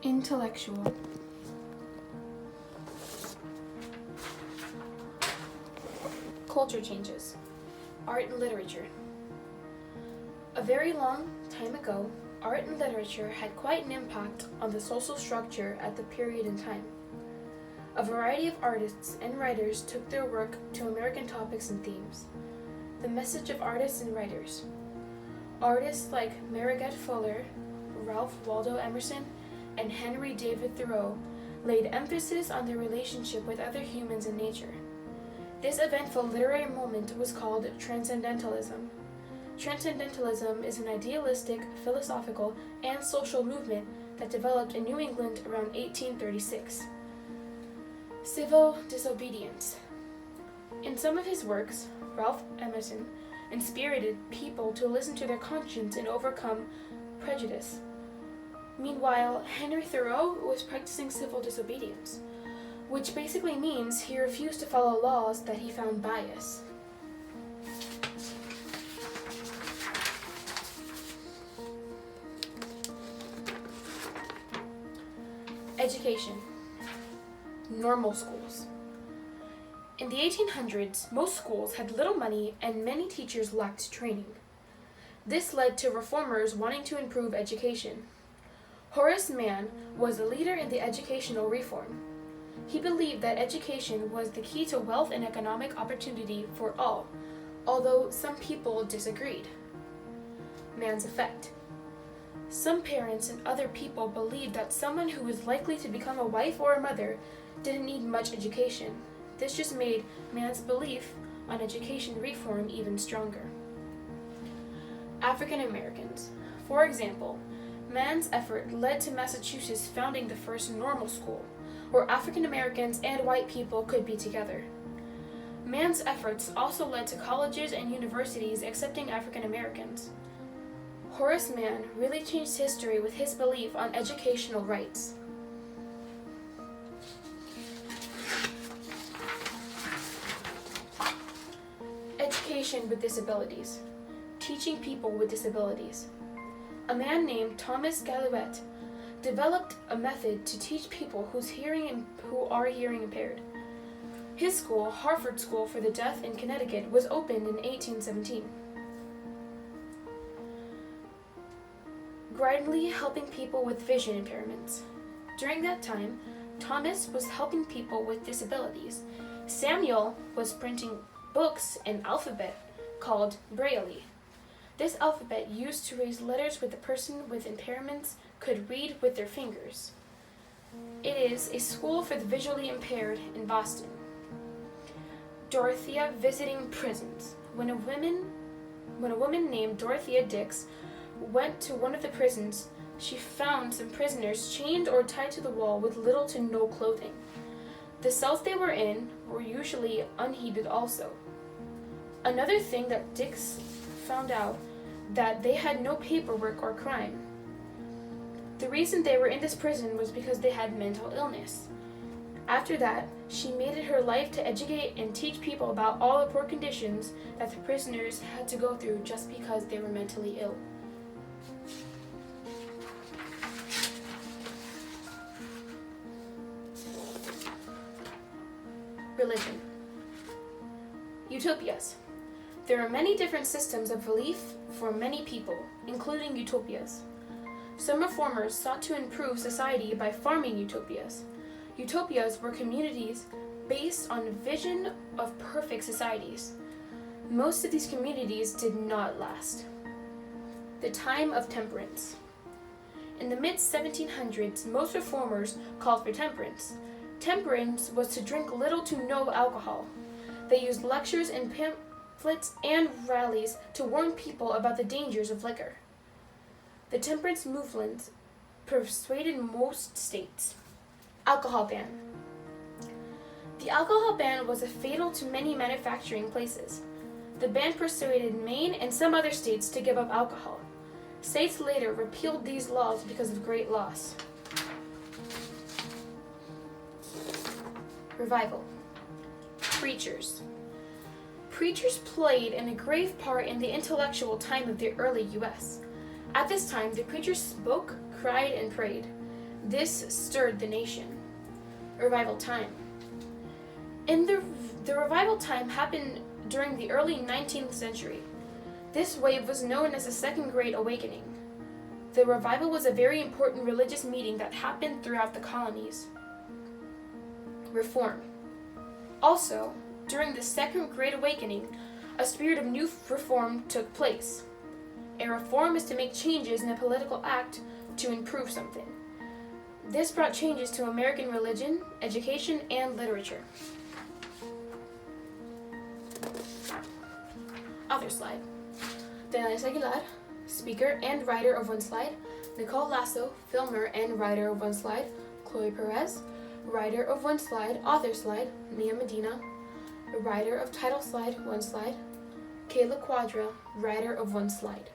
Intellectual. Culture changes. Art and literature. A very long time ago, art and literature had quite an impact on the social structure at the period in time. A variety of artists and writers took their work to American topics and themes. The message of artists and writers. Artists like Mariette Fuller, Ralph Waldo Emerson, and Henry David Thoreau laid emphasis on their relationship with other humans and nature. This eventful literary moment was called Transcendentalism. Transcendentalism is an idealistic, philosophical, and social movement that developed in New England around 1836. Civil disobedience. In some of his works, Ralph Emerson inspirited people to listen to their conscience and overcome prejudice. Meanwhile, Henry Thoreau was practicing civil disobedience, which basically means he refused to follow laws that he found bias. Education. Normal schools. In the 1800s, most schools had little money and many teachers lacked training. This led to reformers wanting to improve education. Horace Mann was a leader in the educational reform. He believed that education was the key to wealth and economic opportunity for all, although some people disagreed. Mann's effect. Some parents and other people believed that someone who was likely to become a wife or a mother didn't need much education. This just made Mann's belief on education reform even stronger. African Americans. For example, Mann's effort led to Massachusetts founding the first normal school, where African Americans and white people could be together. Mann's efforts also led to colleges and universities accepting African Americans. Horace Mann really changed history with his belief on educational rights. Education with disabilities. Teaching people with disabilities. A man named Thomas Gallouet developed a method to teach people who are hearing impaired. His school, Harvard School for the Deaf in Connecticut, was opened in 1817. Gradually helping people with vision impairments. During that time, Thomas was helping people with disabilities. Samuel was printing books in alphabet called Braille. This alphabet used to raise letters with a person with impairments could read with their fingers. It is a school for the visually impaired in Boston. Dorothea visiting prisons. When a woman named Dorothea Dix went to one of the prisons, she found some prisoners chained or tied to the wall with little to no clothing. The cells they were in were usually unheated also. Another thing that Dix found out that they had no paperwork or crime. The reason they were in this prison was because they had mental illness. After that, she made it her life to educate and teach people about all the poor conditions that the prisoners had to go through just because they were mentally ill. Religion. Utopias. There are many different systems of belief for many people, including utopias. Some reformers sought to improve society by forming utopias. Utopias were communities based on a vision of perfect societies. Most of these communities did not last. The time of temperance. In the mid-1700s, most reformers called for temperance. Temperance was to drink little to no alcohol. They used lectures and pamphlets and rallies to warn people about the dangers of liquor. The temperance movement persuaded most states. Alcohol ban. The alcohol ban was fatal to many manufacturing places. The ban persuaded Maine and some other states to give up alcohol. States later repealed these laws because of great loss. Revival. Preachers. Preachers played a grave part in the intellectual time of the early U.S. At this time, the preachers spoke, cried, and prayed. This stirred the nation. Revival time. In the revival time happened during the early 19th century. This wave was known as the Second Great Awakening. The revival was a very important religious meeting that happened throughout the colonies. Reform. Also, during the Second Great Awakening, a spirit of new reform took place. A reform is to make changes in a political act to improve something. This brought changes to American religion, education, and literature. Author slide. Dennis Aguilar, speaker and writer of one slide. Nicole Lasso, filmer and writer of one slide. Chloe Perez, writer of one slide, author slide. Mia Medina, writer of title slide, one slide. Kayla Quadra, writer of one slide.